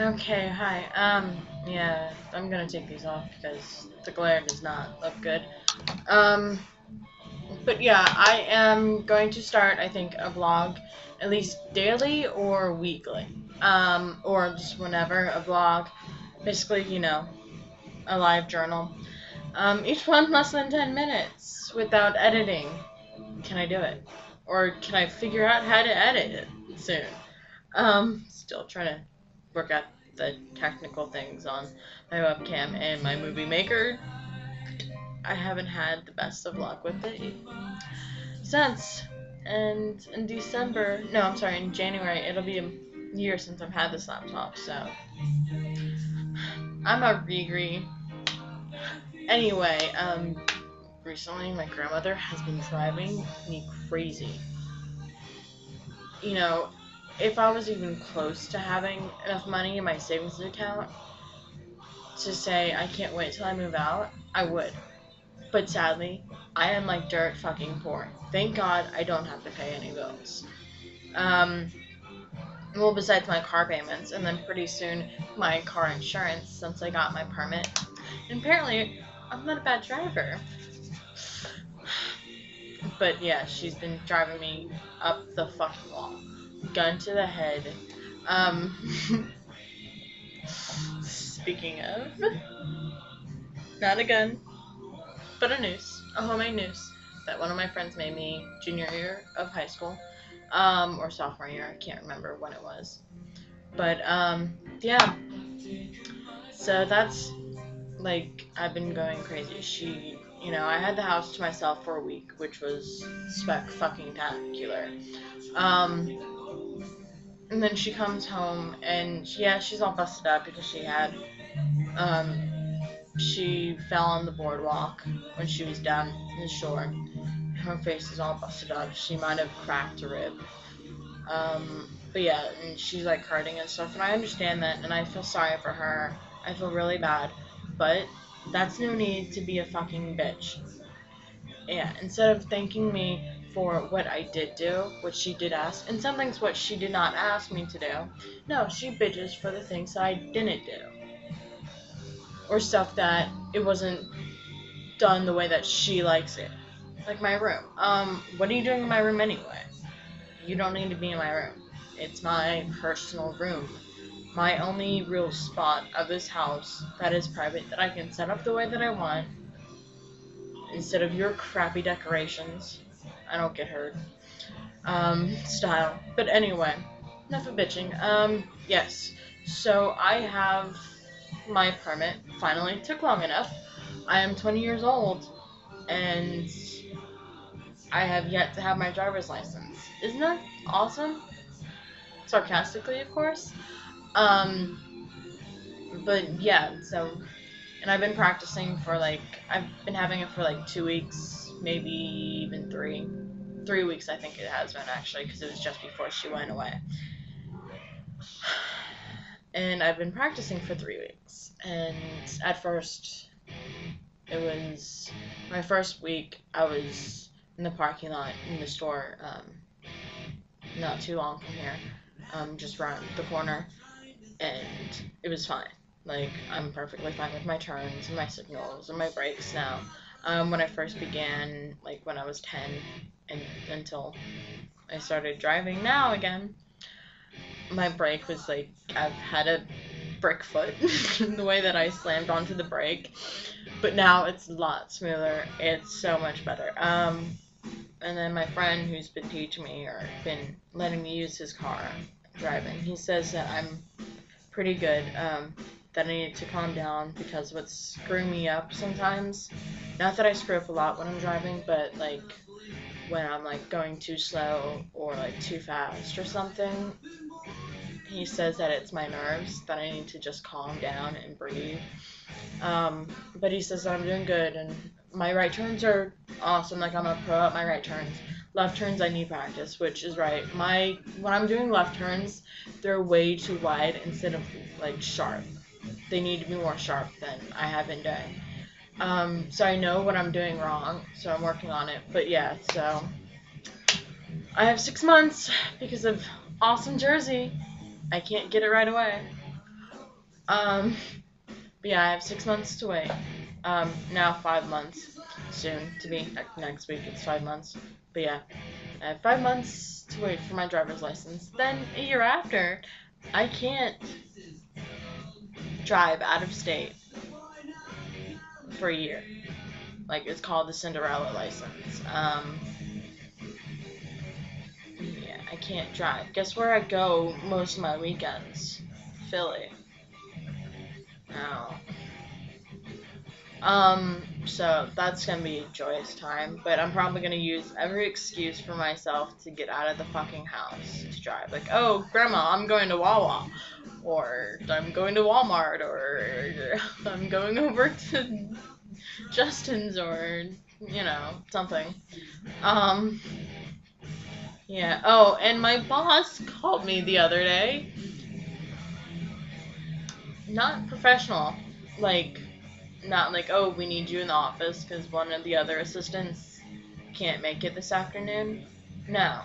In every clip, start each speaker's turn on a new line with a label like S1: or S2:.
S1: Okay, hi. Yeah, I'm gonna take these off because the glare does not look good. Um, but yeah, I am going to start, I think, a vlog at least daily or weekly. Or just whenever a vlog. Basically, a live journal. Each one less than 10 minutes without editing. Can I do it? Or can I figure out how to edit it soon? Still trying to work out the technical things on my webcam and my movie maker. I haven't had the best of luck with it since. And in December, no, I'm sorry, in January, it'll be a year since I've had this laptop, so I'm a regre. Anyway, recently my grandmother has been driving me crazy. You know, if I was even close to having enough money in my savings account to say I can't wait till I move out, I would. But sadly, I am like dirt fucking poor. Thank God I don't have to pay any bills. Um, well, besides my car payments, and then pretty soon my car insurance since I got my permit. And apparently, I'm not a bad driver. But yeah, she's been driving me up the fucking wall. Gun to the head. Um, speaking of, not a gun, but a noose, a homemade noose that one of my friends made me junior year of high school, or sophomore year. I can't remember when it was, but yeah. So that's like I've been going crazy. I had the house to myself for a week, which was spec fucking spectacular. Um, and then she comes home and she's all busted up because um, she fell on the boardwalk when she was down the shore. Her face is all busted up. She might have cracked a rib. But yeah, and she's like hurting and stuff, and I understand that, and I feel sorry for her. I feel really bad, but that's no need to be a fucking bitch. Yeah, instead of thanking me for what I did do, what she did ask, and some things what she did not ask me to do, no, she bitches for the things that I didn't do. Or stuff that it wasn't done the way that she likes it. Like my room. What are you doing in my room anyway? You don't need to be in my room. It's my personal room. My only real spot of this house that is private that I can set up the way that I want instead of your crappy decorations. I don't get hurt. Style. But anyway, enough of bitching. Yes. So I have my permit finally. Took long enough. I am 20 years old and I have yet to have my driver's license. Isn't that awesome? Sarcastically, of course. Um, but yeah, so, and I've been practicing for I've been having it for like 2 weeks, maybe even three. 3 weeks, I think it has been actually, because it was just before she went away. And I've been practicing for 3 weeks. And at first, it was my first week, I was in the parking lot in the store, not too long from here, just around the corner, and it was fine. Like, I'm perfectly fine with my turns and my signals and my brakes now. When I first began, like when I was 10, and until I started driving now again, my brake was like, I've had a brick foot, the way that I slammed onto the brake, but now it's a lot smoother. It's so much better. And then my friend who's been teaching me or been letting me use his car driving, he says that I'm pretty good, that I need to calm down because what's screwing me up sometimes, not that I screw up a lot when I'm driving, but like when I'm like going too slow or like too fast or something, he says that it's my nerves, that I need to just calm down and breathe. But he says that I'm doing good and my right turns are awesome. Like I'm a pro at my right turns. Left turns I need practice, which is right. When I'm doing left turns, they're way too wide instead of like sharp. They need to be more sharp than I have been doing. So I know what I'm doing wrong, so I'm working on it. But yeah, so I have 6 months because of awesome Jersey. I can't get it right away. But yeah, I have 6 months to wait. Now 5 months. Soon to be. Next week it's 5 months. But yeah, I have 5 months to wait for my driver's license. Then a year after, I can't drive out of state for a year. Like, it's called the Cinderella license. Yeah, I can't drive. Guess where I go most of my weekends? Philly. Now, so that's gonna be a joyous time, but I'm probably gonna use every excuse for myself to get out of the fucking house to drive. Like, oh, Grandma, I'm going to Wawa, or I'm going to Walmart, or I'm going over to Justin's, or, something. Yeah. Oh, and my boss called me the other day. Not professional, like, not like, oh, we need you in the office because one of the other assistants can't make it this afternoon. No,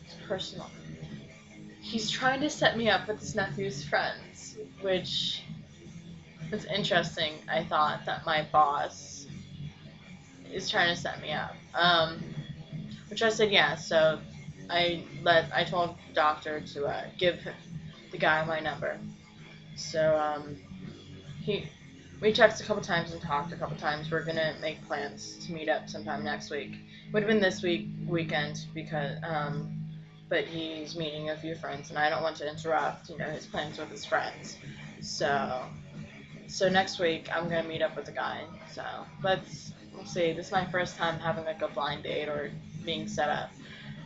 S1: it's personal. He's trying to set me up with his nephew's friends, which is interesting. I thought that my boss is trying to set me up. Which I said yeah. So I told the doctor to give the guy my number. So we texted a couple times and talked a couple times. We're gonna make plans to meet up sometime next week. Would have been this weekend because but he's meeting a few friends and I don't want to interrupt his plans with his friends. So next week I'm gonna meet up with the guy. So we'll see. This is my first time having like a blind date or being set up.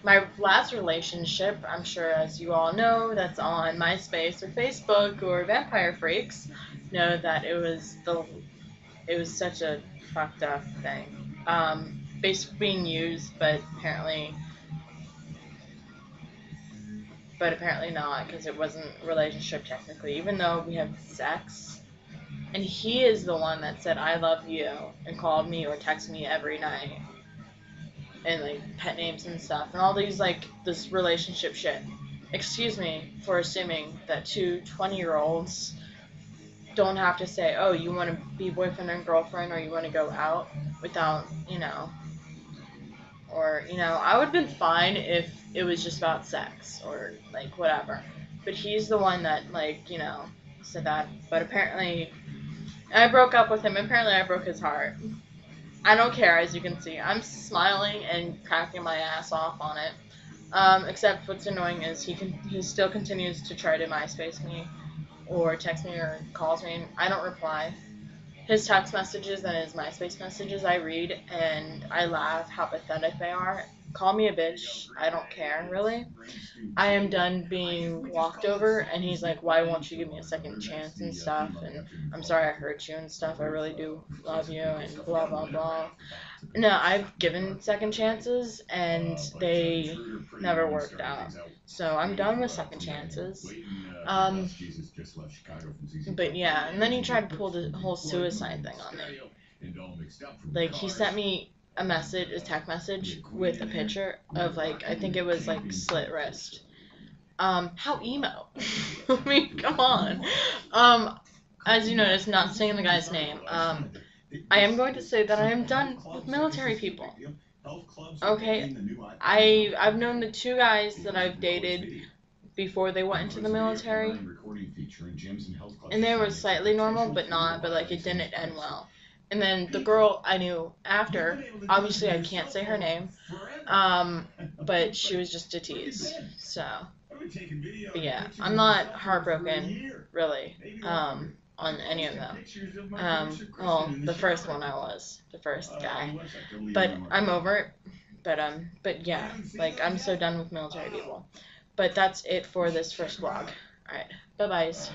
S1: My last relationship, I'm sure as you all know, that's on MySpace or Facebook or Vampire Freaks, know that it was such a fucked up thing. Basically being used, but apparently not, because it wasn't a relationship technically, even though we had sex. And he is the one that said I love you and called me or texted me every night. And like pet names and stuff and all these like this relationship shit. Excuse me for assuming that two 20-year-olds don't have to say, oh, you want to be boyfriend and girlfriend or you want to go out without, or, I would have been fine if it was just about sex or like whatever. But he's the one that like, said that. But apparently I broke up with him. Apparently I broke his heart. I don't care, as you can see. I'm smiling and cracking my ass off on it. Except what's annoying is he still continues to try to MySpace me or text me or calls me and I don't reply. His text messages and his MySpace messages I read and I laugh how pathetic they are. Call me a bitch. I don't care, really. I am done being walked over, and he's like, why won't you give me a second chance and stuff, and I'm sorry I hurt you and stuff, I really do love you, and blah, blah, blah. No, I've given second chances, and they never worked out. So I'm done with second chances. But yeah, and then he tried to pull the whole suicide thing on me. Like, he sent me a text message with a picture of like, I think it was like slit wrist. How emo? I mean, come on. As you notice, not saying the guy's name. I am going to say that I am done with military people. Okay, I've known the two guys that I've dated before they went into the military, and they were slightly normal, but like it didn't end well. And then the girl I knew after, obviously I can't say her name, but she was just a tease. So, but yeah, I'm not heartbroken, really, on any of them. Well, the first one I was, the first guy, but I'm over it. But yeah, like I'm so done with military people. But that's it for this first vlog. Alright, bye-byes.